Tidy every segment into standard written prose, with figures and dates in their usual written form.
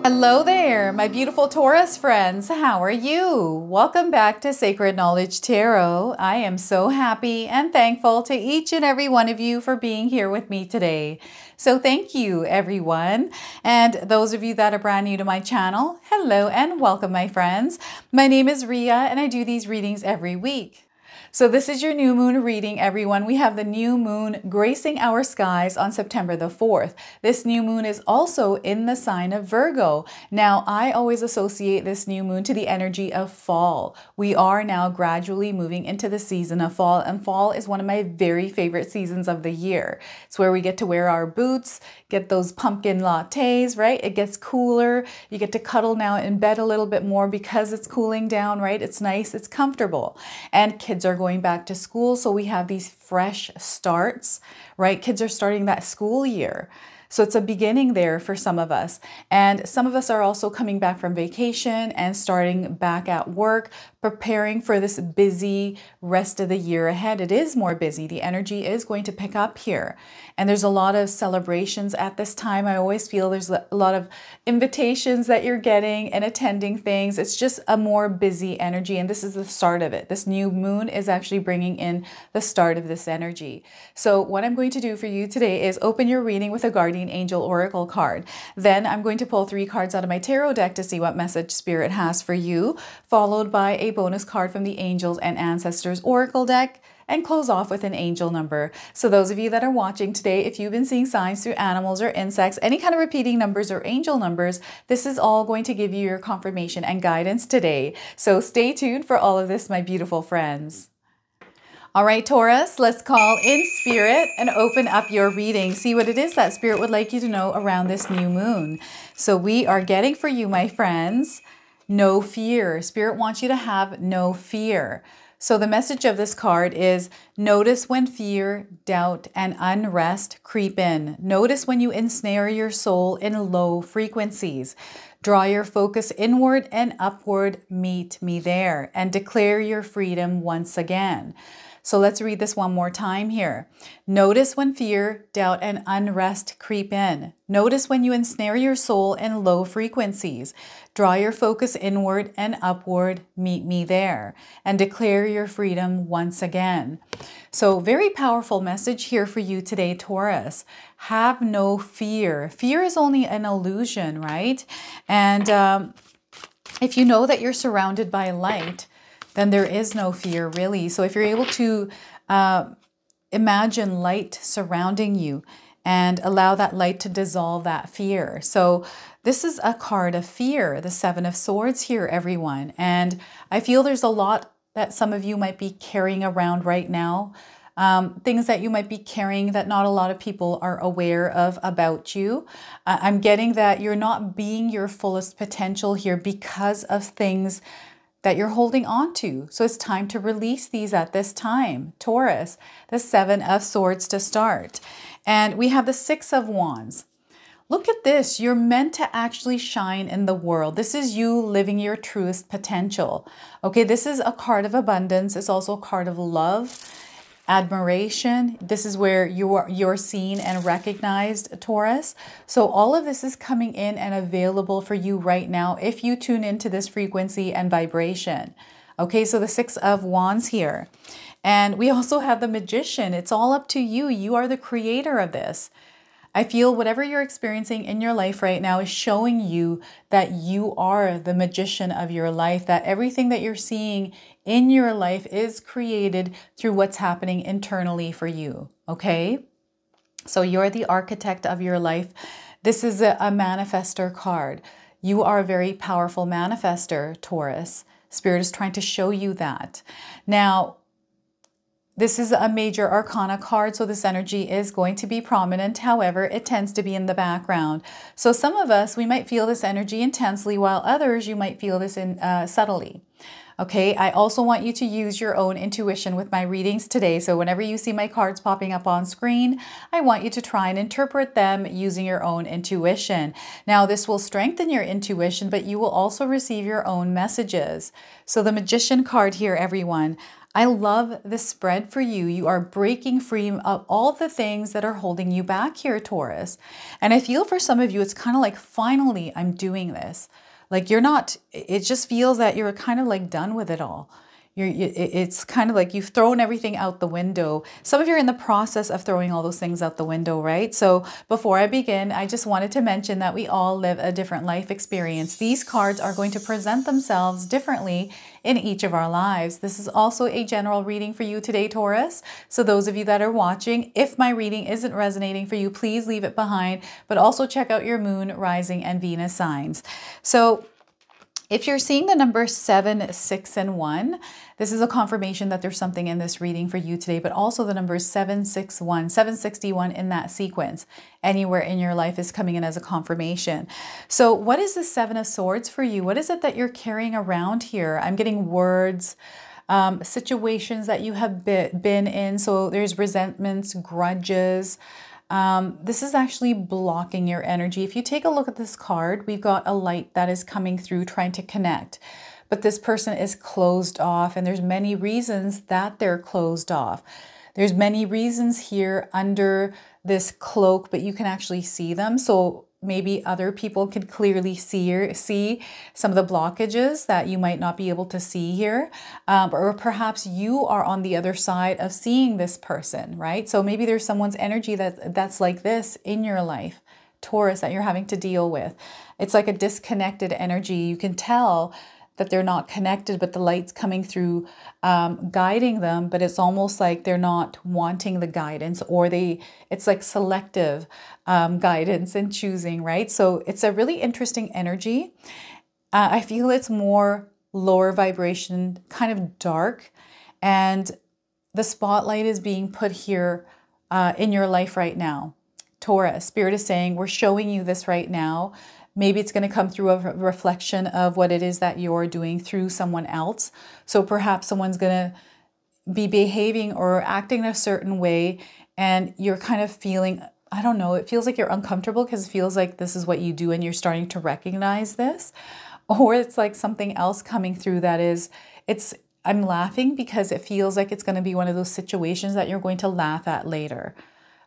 Hello there, my beautiful Taurus friends. How are you? Welcome back to Sacred Knowledge Tarot. I am so happy and thankful to each and every one of you for being here with me today. So thank you, everyone. And those of you that are brand new to my channel, hello and welcome, my friends. My name is Ria and I do these readings every week. So this is your new moon reading, everyone. We have the new moon gracing our skies on September the 4th. This new moon is also in the sign of Virgo. Now, I always associate this new moon to the energy of fall. We are now gradually moving into the season of fall, and fall is one of my very favorite seasons of the year. It's where we get to wear our boots, get those pumpkin lattes, right? It gets cooler. You get to cuddle now in bed a little bit more because it's cooling down, right? It's nice, it's comfortable. And kids are going back to school, so we have these fresh starts, right? Kids are starting that school year. So it's a beginning there for some of us. And some of us are also coming back from vacation and starting back at work, preparing for this busy rest of the year ahead. It is more busy. The energy is going to pick up here. And there's a lot of celebrations at this time. I always feel there's a lot of invitations that you're getting and attending things. It's just a more busy energy. And this is the start of it. This new moon is actually bringing in the start of this energy. So what I'm going to do for you today is open your reading with a guardian angel oracle card. Then I'm going to pull 3 cards out of my tarot deck to see what message spirit has for you, followed by a bonus card from the angels and ancestors oracle deck, and close off with an angel number. So those of you that are watching today, if you've been seeing signs through animals or insects, any kind of repeating numbers or angel numbers, this is all going to give you your confirmation and guidance today. So stay tuned for all of this, my beautiful friends. All right, Taurus, let's call in spirit and open up your reading. See what it is that spirit would like you to know around this new moon. So we are getting for you, my friends, no fear. Spirit wants you to have no fear. So the message of this card is notice when fear, doubt, and unrest creep in. Notice when you ensnare your soul in low frequencies. Draw your focus inward and upward, meet me there, and declare your freedom once again. So let's read this one more time here. Notice when fear, doubt, and unrest creep in. Notice when you ensnare your soul in low frequencies. Draw your focus inward and upward, meet me there, and declare your freedom once again. So very powerful message here for you today, Taurus. Have no fear. Fear is only an illusion, right? And if you know that you're surrounded by light, then there is no fear, really. So if you're able to imagine light surrounding you and allow that light to dissolve that fear. So this is a card of fear, the 7 of Swords here, everyone. And I feel there's a lot that some of you might be carrying around right now. Things that you might be carrying that not a lot of people are aware of about you. I'm getting that you're not being your fullest potential here because of things that you're holding on to. So it's time to release these at this time. Taurus, the 7 of Swords to start. And we have the 6 of Wands. Look at this. You're meant to actually shine in the world. This is you living your truest potential. Okay, this is a card of abundance. It's also a card of love, admiration. This is where you're seen and recognized, Taurus. So all of this is coming in and available for you right now if you tune into this frequency and vibration. Okay, so the 6 of Wands here. And we also have the Magician. It's all up to you. You are the creator of this. I feel whatever you're experiencing in your life right now is showing you that you are the magician of your life, that everything that you're seeing in your life is created through what's happening internally for you, okay? So you're the architect of your life. This is a manifestor card. You are a very powerful manifestor, Taurus. Spirit is trying to show you that. Now, This is a major arcana card, so this energy is going to be prominent. However, it tends to be in the background. So some of us, we might feel this energy intensely, while others, you might feel this subtly. Okay, I also want you to use your own intuition with my readings today. So whenever you see my cards popping up on screen, I want you to try and interpret them using your own intuition. Now, this will strengthen your intuition, but you will also receive your own messages. So the Magician card here, everyone. I love the spread for you. You are breaking free of all the things that are holding you back here, Taurus. And I feel for some of you, it's kind of like, finally, I'm doing this. Like you're not, it just feels that you're kind of like done with it all. It's kind of like you've thrown everything out the window. Some of you are in the process of throwing all those things out the window, right? So before I begin, I just wanted to mention that we all live a different life experience. These cards are going to present themselves differently in each of our lives. This is also a general reading for you today, Taurus. So those of you that are watching, if my reading isn't resonating for you, please leave it behind, but also check out your moon, rising, and Venus signs. So if you're seeing the number 7, 6, and 1, this is a confirmation that there's something in this reading for you today, but also the numbers 761, 761 in that sequence, anywhere in your life is coming in as a confirmation. So what is the 7 of Swords for you? What is it that you're carrying around here? I'm getting words, situations that you have been in. So there's resentments, grudges. This is actually blocking your energy. If you take a look at this card, we've got a light that is coming through trying to connect, but this person is closed off, and there's many reasons that they're closed off. There's many reasons here under this cloak, but you can actually see them. So maybe other people can clearly see some of the blockages that you might not be able to see here. Or perhaps you are on the other side of seeing this person, right? So maybe there's someone's energy that's like this in your life, Taurus, that you're having to deal with. It's like a disconnected energy. You can tell that they're not connected, but the light's coming through, guiding them, but it's almost like they're not wanting the guidance, or it's like selective guidance and choosing, right? So it's a really interesting energy. I feel it's more lower vibration, kind of dark, and the spotlight is being put here in your life right now. Taurus, Spirit is saying, we're showing you this right now. Maybe it's going to come through a reflection of what it is that you're doing through someone else. So perhaps someone's going to be behaving or acting in a certain way, and you're kind of feeling, I don't know, it feels like you're uncomfortable because it feels like this is what you do and you're starting to recognize this. Or it's like something else coming through that is, I'm laughing because it feels like it's going to be one of those situations that you're going to laugh at later.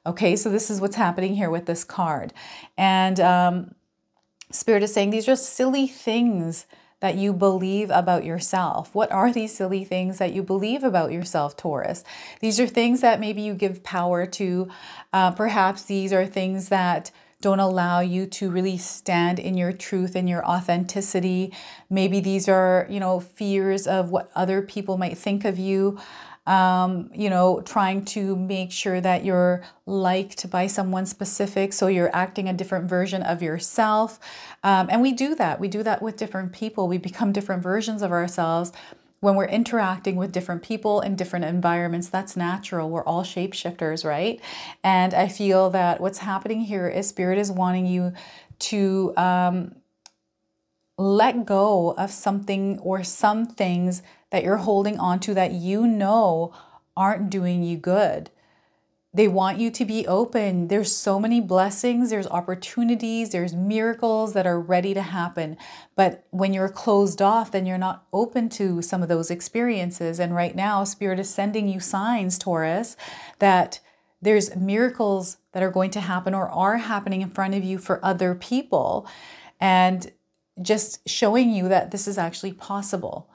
Okay, so this is what's happening here with this card. And Spirit is saying these are silly things that you believe about yourself. What are these silly things that you believe about yourself, Taurus? These are things that maybe you give power to. Perhaps these are things that don't allow you to really stand in your truth and your authenticity. Maybe these are, fears of what other people might think of you. Trying to make sure that you're liked by someone specific. So you're acting a different version of yourself. And we do that. We do that with different people. We become different versions of ourselves when we're interacting with different people in different environments. That's natural. We're all shapeshifters, right? And I feel that what's happening here is Spirit is wanting you to let go of something or some things that you're holding on to that aren't doing you good. They want you to be open. There's so many blessings, there's opportunities, there's miracles that are ready to happen. But when you're closed off, then you're not open to some of those experiences. And right now, Spirit is sending you signs, Taurus, that there's miracles that are going to happen or are happening in front of you for other people. And just showing you that this is actually possible.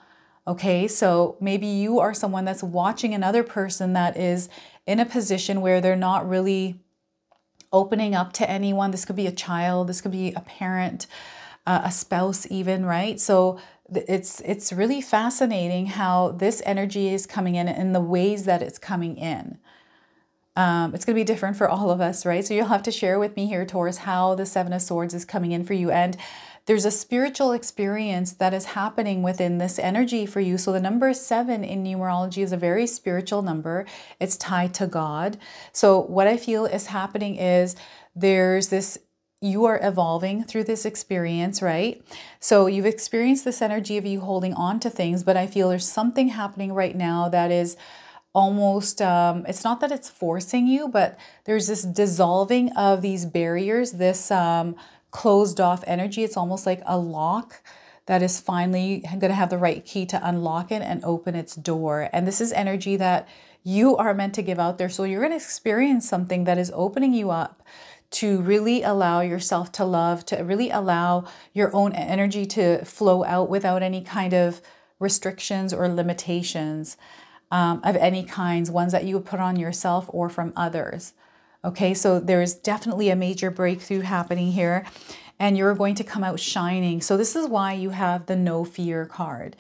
Okay, so maybe you are someone that's watching another person that is in a position where they're not really opening up to anyone. This could be a child, this could be a parent, a spouse even, right? So it's really fascinating how this energy is coming in the ways that it's coming in. It's going to be different for all of us, right? So you'll have to share with me here, Taurus, how the 7 of Swords is coming in for you. And there's a spiritual experience that is happening within this energy for you. So the number 7 in numerology is a very spiritual number. It's tied to God. So what I feel is happening is there's this, you are evolving through this experience, right? So you've experienced this energy of you holding on to things, but I feel there's something happening right now that is almost, it's not that it's forcing you, but there's this dissolving of these barriers, this closed off energy. It's almost like a lock that is finally going to have the right key to unlock it and open its door. And this is energy that you are meant to give out there. So you're going to experience something that is opening you up to really allow yourself to love, to really allow your own energy to flow out without any kind of restrictions or limitations of any kinds, ones that you would put on yourself or from others. Okay, so there's definitely a major breakthrough happening here, and you're going to come out shining. So this is why you have the no fear card.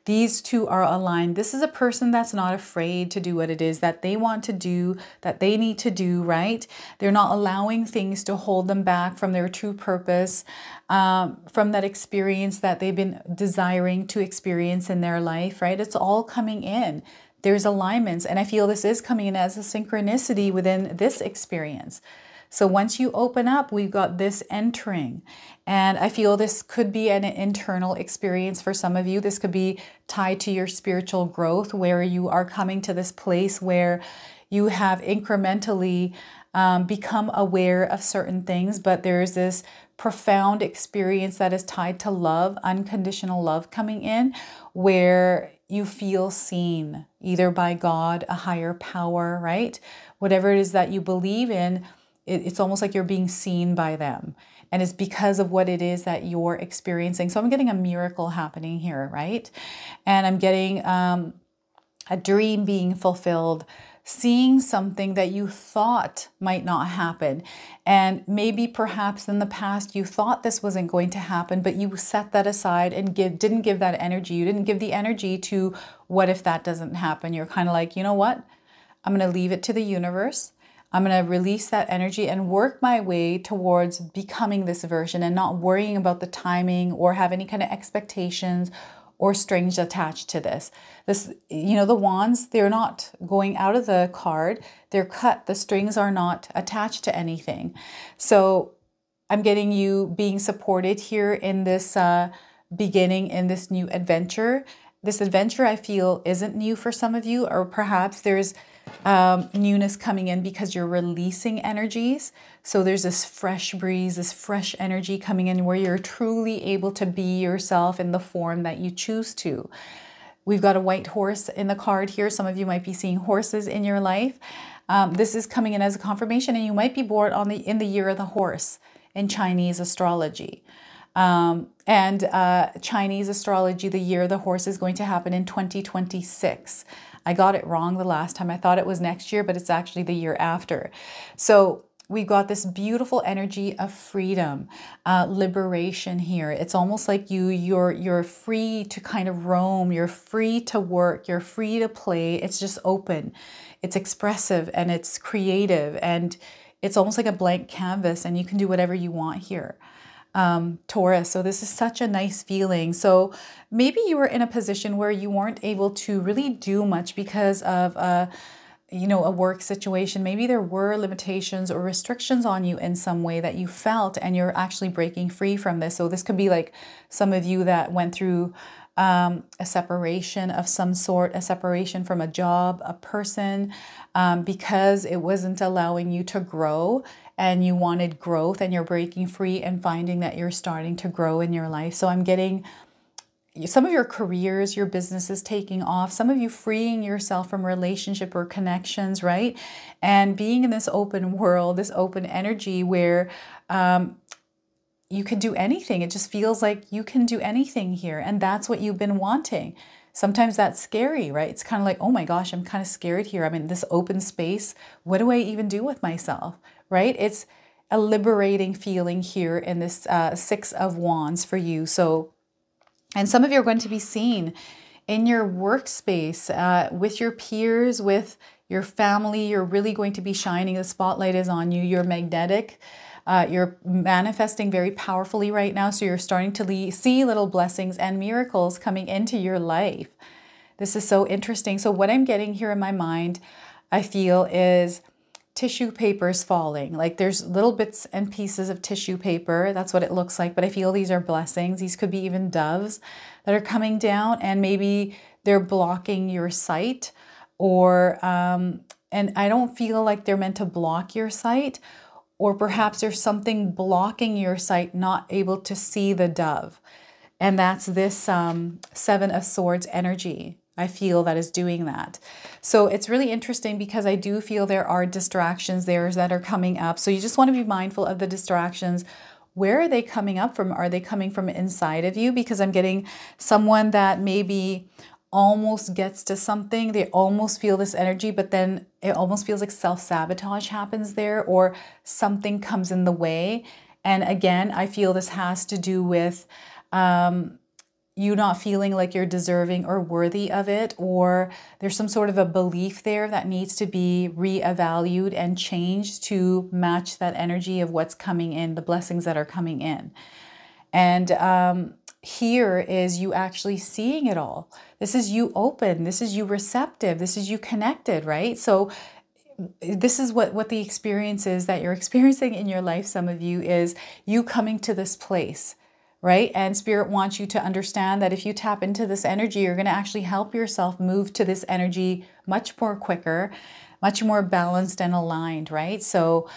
These two are aligned. This is a person that's not afraid to do what it is that they want to do, that they need to do, right? They're not allowing things to hold them back from their true purpose, from that experience that they've been desiring to experience in their life, right? It's all coming in. There's alignments, and I feel this is coming in as a synchronicity within this experience. So once you open up, we've got this entering. And I feel this could be an internal experience for some of you. This could be tied to your spiritual growth, where you are coming to this place where you have incrementally become aware of certain things, but there's this profound experience that is tied to love, unconditional love coming in, where you feel seen either by God, a higher power, right? Whatever it is that you believe in, it's almost like you're being seen by them. And it's because of what it is that you're experiencing. So I'm getting a miracle happening here, right? And I'm getting a dream being fulfilled, seeing something that you thought might not happen. And maybe perhaps in the past you thought this wasn't going to happen, but you set that aside and didn't give that energy. You didn't give the energy to what if that doesn't happen. You're kind of like, you know what? I'm going to leave it to the universe. I'm going to release that energy and work my way towards becoming this version and not worrying about the timing or have any kind of expectations or strings attached to this. You know, the wands, they're not going out of the card. They're cut. The strings are not attached to anything. So I'm getting you being supported here in this beginning, in this new adventure. This adventure, I feel, isn't new for some of you, or perhaps there's newness coming in because you're releasing energies. So there's this fresh breeze, this fresh energy coming in where you're truly able to be yourself in the form that you choose to. We've got a white horse in the card here. Some of you might be seeing horses in your life. This is coming in as a confirmation, and you might be born in the year of the horse in Chinese astrology. Chinese astrology, the year of the horse is going to happen in 2026. I got it wrong the last time. I thought it was next year, but it's actually the year after. So we've got this beautiful energy of freedom, liberation here. It's almost like you're free to kind of roam. You're free to work. You're free to play. It's just open. It's expressive and it's creative, and it's almost like a blank canvas, and you can do whatever you want here. Taurus. So this is such a nice feeling. So maybe you were in a position where you weren't able to really do much because of a work situation. Maybe there were limitations or restrictions on you in some way that you felt, and you're actually breaking free from this. So this could be like some of you that went through a separation of some sort, a separation from a job, a person, because it wasn't allowing you to grow, and you wanted growth, and you're breaking free and finding that you're starting to grow in your life. So I'm getting some of your careers, your businesses taking off, some of you freeing yourself from relationship or connections, right? And being in this open world, this open energy where you can do anything. It just feels like you can do anything here. And that's what you've been wanting. Sometimes that's scary, right? It's kind of like, oh my gosh, I'm kind of scared here. I'm in this open space. What do I even do with myself, right? It's a liberating feeling here in this Six of Wands for you. So, and some of you are going to be seen in your workspace with your peers, with your family. You're really going to be shining. The spotlight is on you. You're magnetic. You're manifesting very powerfully right now. So you're starting to see little blessings and miracles coming into your life. This is so interesting. So what I'm getting here in my mind, I feel, is tissue papers falling. Like there's little bits and pieces of tissue paper. That's what it looks like. But I feel these are blessings. These could be even doves that are coming down, and maybe they're blocking your sight, or, and I don't feel like they're meant to block your sight, or perhaps there's something blocking your sight, not able to see the dove. And that's this Seven of Swords energy. I feel that is doing that. So it's really interesting because I do feel there are distractions there that are coming up. So you just want to be mindful of the distractions. Where are they coming up from? Are they coming from inside of you? Because I'm getting someone that maybe almost gets to something. They almost feel this energy, but then it almost feels like self-sabotage happens there, or something comes in the way. And again, I feel this has to do with you not feeling like you're deserving or worthy of it, or there's some sort of a belief there that needs to be reevaluated and changed to match that energy of what's coming in, the blessings that are coming in. And here is you actually seeing it all. This is you open. This is you receptive. This is you connected, right? So this is what the experience is that you're experiencing in your life. Some of you is you coming to this place, right? And Spirit wants you to understand that if you tap into this energy, you're going to actually help yourself move to this energy much more quicker, much more balanced and aligned, right? So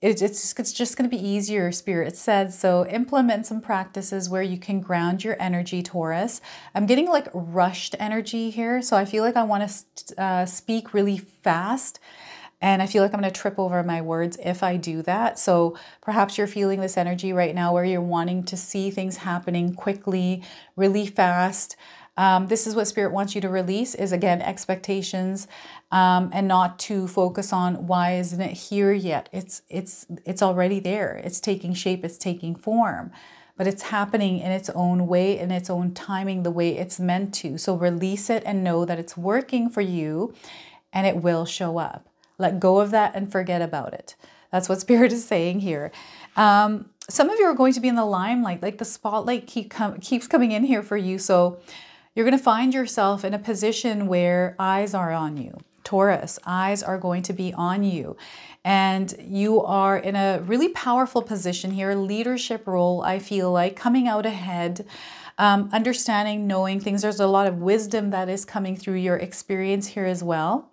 it's just going to be easier, Spirit said. So implement some practices where you can ground your energy, Taurus. I'm getting like rushed energy here. So I feel like I want to speak really fast. And I feel like I'm going to trip over my words if I do that. So perhaps you're feeling this energy right now where you're wanting to see things happening quickly, really fast. This is what Spirit wants you to release, is again, expectations, and not to focus on why isn't it here yet. It's already there. It's taking shape. It's taking form, but it's happening in its own way, in its own timing, the way it's meant to. So release it and know that it's working for you and it will show up. Let go of that and forget about it. That's what Spirit is saying here. Some of you are going to be in the limelight, like the spotlight keeps coming in here for you. So you're going to find yourself in a position where eyes are on you. Taurus, eyes are going to be on you. And you are in a really powerful position here, leadership role, I feel like, coming out ahead, understanding, knowing things. There's a lot of wisdom that is coming through your experience here as well.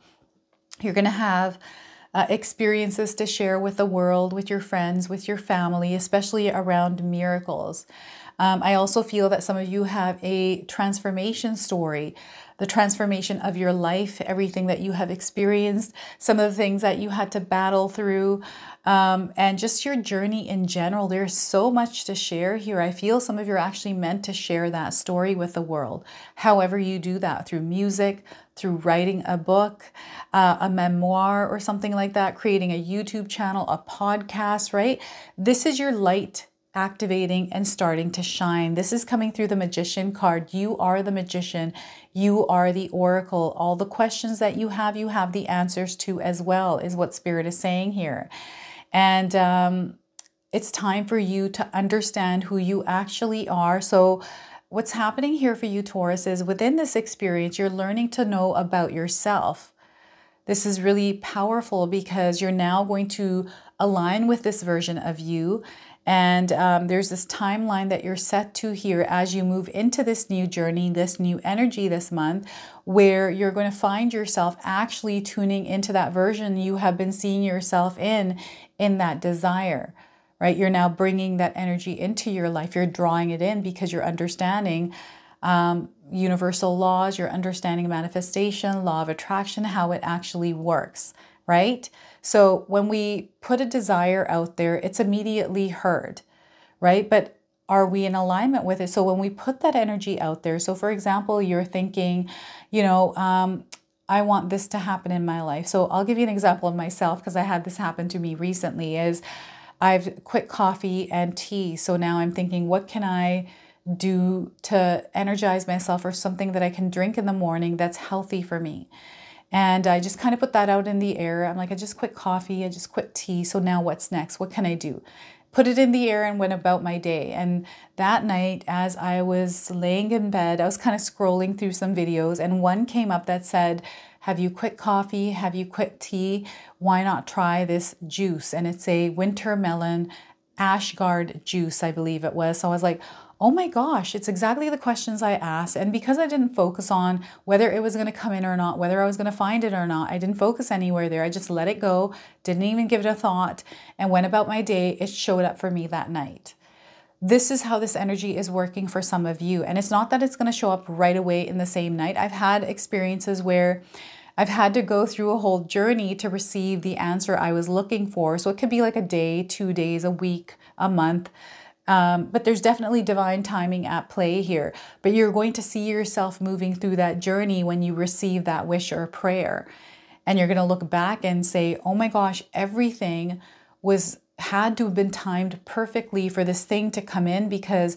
You're going to have experiences to share with the world, with your friends, with your family, especially around miracles. I also feel that some of you have a transformation story, the transformation of your life, everything that you have experienced, some of the things that you had to battle through, and just your journey in general. There's so much to share here. I feel some of you are actually meant to share that story with the world. However you do that, through music, through writing a book, a memoir or something like that, creating a YouTube channel, a podcast, right? This is your light activating and starting to shine. This is coming through the Magician card. You are the magician. You are the oracle. All the questions that you have the answers to as well, is what Spirit is saying here. And it's time for you to understand who you actually are. So what's happening here for you, Taurus, is within this experience, you're learning to know about yourself. This is really powerful because you're now going to align with this version of you. And there's this timeline that you're set to here as you move into this new journey, this new energy this month, where you're going to find yourself actually tuning into that version you have been seeing yourself in that desire, right? You're now bringing that energy into your life. You're drawing it in because you're understanding universal laws, you're understanding manifestation, law of attraction, how it actually works, right? So when we put a desire out there, it's immediately heard, right? But are we in alignment with it? So when we put that energy out there, so for example, you're thinking, you know, I want this to happen in my life. So I'll give you an example of myself, because I had this happen to me recently, is I've quit coffee and tea. So now I'm thinking, what can I do to energize myself, or something that I can drink in the morning that's healthy for me? And I just kind of put that out in the air. I'm like, I just quit coffee, I just quit tea. So now what's next? What can I do? Put it in the air and went about my day. And that night, as I was laying in bed, I was kind of scrolling through some videos, and one came up that said, have you quit coffee? Have you quit tea? Why not try this juice? And it's a winter melon Ashgard juice, I believe it was. So I was like, oh my gosh, it's exactly the questions I asked. And because I didn't focus on whether it was going to come in or not, whether I was going to find it or not, I didn't focus anywhere there. I just let it go, didn't even give it a thought, and went about my day. It showed up for me that night. This is how this energy is working for some of you. And it's not that it's going to show up right away in the same night. I've had experiences where I've had to go through a whole journey to receive the answer I was looking for. So it could be like a day, 2 days, a week, a month. But there's definitely divine timing at play here. But you're going to see yourself moving through that journey when you receive that wish or prayer. And you're going to look back and say, oh my gosh, everything had to have been timed perfectly for this thing to come in, because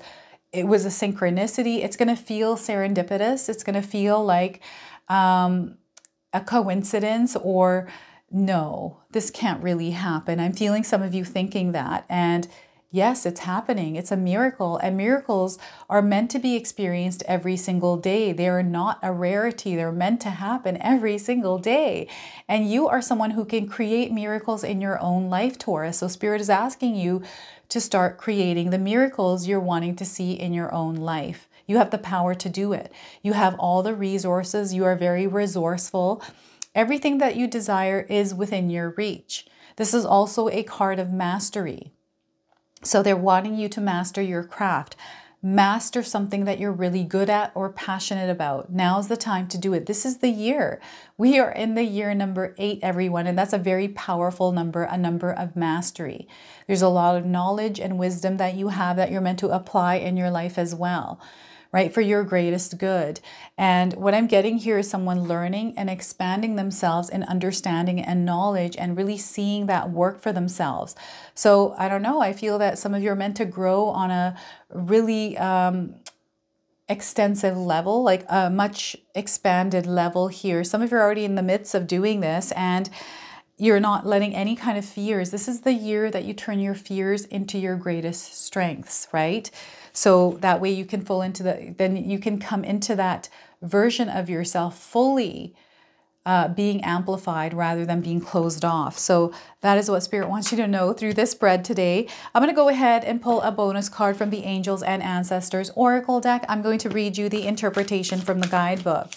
it was a synchronicity. It's going to feel serendipitous. It's going to feel like a coincidence, or no, this can't really happen. I'm feeling some of you thinking that. And yes, it's happening. It's a miracle, and miracles are meant to be experienced every single day. They are not a rarity. They're meant to happen every single day. And you are someone who can create miracles in your own life, Taurus. So Spirit is asking you to start creating the miracles you're wanting to see in your own life. You have the power to do it. You have all the resources. You are very resourceful. Everything that you desire is within your reach. This is also a card of mastery. So they're wanting you to master your craft, master something that you're really good at or passionate about. Now's the time to do it. This is the year. We are in the year number 8, everyone, and that's a very powerful number, a number of mastery. There's a lot of knowledge and wisdom that you have that you're meant to apply in your life as well, right? For your greatest good. And what I'm getting here is someone learning and expanding themselves in understanding and knowledge, and really seeing that work for themselves. So I don't know, I feel that some of you are meant to grow on a really extensive level, like a much expanded level here. Some of you are already in the midst of doing this, and you're not letting any kind of fears. This is the year that you turn your fears into your greatest strengths, right? So that way you can then you can come into that version of yourself fully being amplified rather than being closed off. So that is what Spirit wants you to know through this spread today. I'm going to go ahead and pull a bonus card from the Angels and Ancestors Oracle deck. I'm going to read you the interpretation from the guidebook.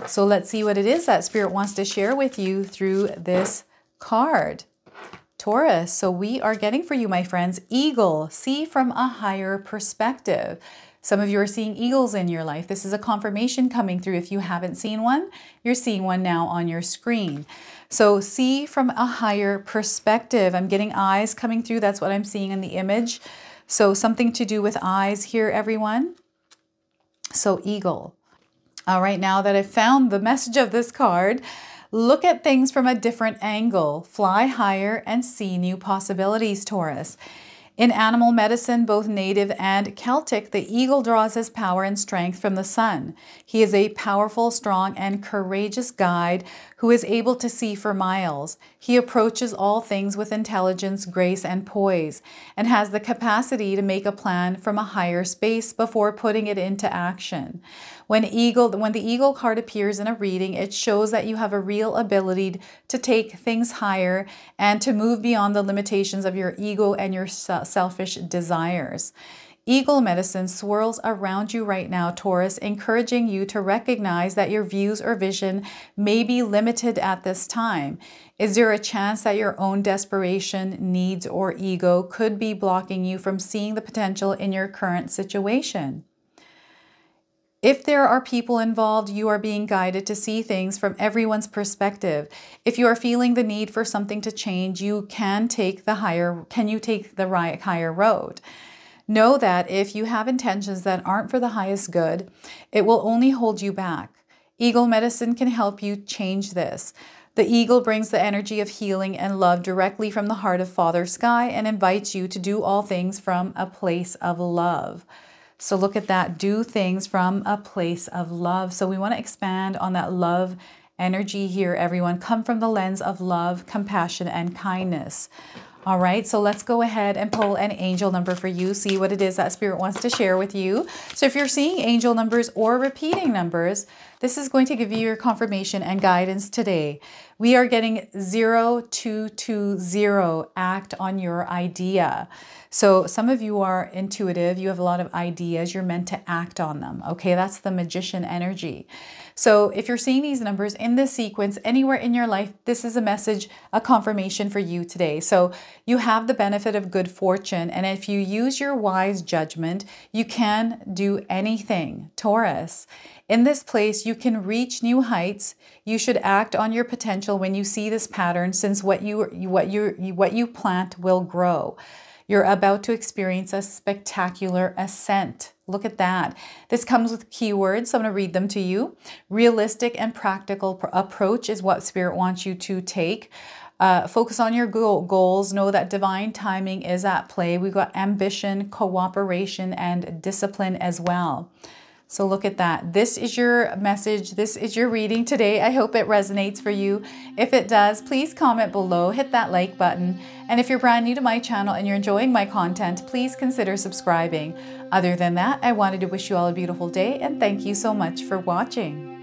So let's see what it is that Spirit wants to share with you through this card. Taurus, so we are getting for you, my friends, Eagle, see from a higher perspective. Some of you are seeing eagles in your life. This is a confirmation coming through. If you haven't seen one, you're seeing one now on your screen. So see from a higher perspective. I'm getting eyes coming through. That's what I'm seeing in the image. So something to do with eyes here, everyone. So eagle. All right, now that I've found the message of this card, look at things from a different angle. Fly higher and see new possibilities, Taurus. In animal medicine, both native and Celtic, the eagle draws his power and strength from the sun. He is a powerful, strong, and courageous guide who is able to see for miles. He approaches all things with intelligence, grace, and poise, and has the capacity to make a plan from a higher space before putting it into action. When the eagle card appears in a reading, it shows that you have a real ability to take things higher and to move beyond the limitations of your ego and your selfish desires. Eagle medicine swirls around you right now, Taurus, encouraging you to recognize that your views or vision may be limited at this time. Is there a chance that your own desperation, needs, or ego could be blocking you from seeing the potential in your current situation? If there are people involved, you are being guided to see things from everyone's perspective. If you are feeling the need for something to change, you can take the higher road. Know that if you have intentions that aren't for the highest good, it will only hold you back. Eagle medicine can help you change this. The eagle brings the energy of healing and love directly from the heart of Father Sky and invites you to do all things from a place of love. So look at that, do things from a place of love. So we want to expand on that love energy here, everyone. Come from the lens of love, compassion, and kindness. All right, so let's go ahead and pull an angel number for you, see what it is that Spirit wants to share with you. So if you're seeing angel numbers or repeating numbers, this is going to give you your confirmation and guidance today. We are getting 0220, act on your idea. So some of you are intuitive, you have a lot of ideas, you're meant to act on them. Okay, that's the magician energy. So if you're seeing these numbers in this sequence anywhere in your life, this is a message, a confirmation for you today. So you have the benefit of good fortune, and if you use your wise judgment, you can do anything, Taurus. In this place, you can reach new heights. You should act on your potential when you see this pattern, since what you plant will grow. You're about to experience a spectacular ascent. Look at that. This comes with keywords, so I'm going to read them to you. Realistic and practical approach is what Spirit wants you to take. Focus on your goals. Know that divine timing is at play. We've got ambition, cooperation, and discipline as well. So look at that. This is your message. This is your reading today. I hope it resonates for you. If it does, please comment below, hit that like button. And if you're brand new to my channel and you're enjoying my content, please consider subscribing. Other than that, I wanted to wish you all a beautiful day and thank you so much for watching.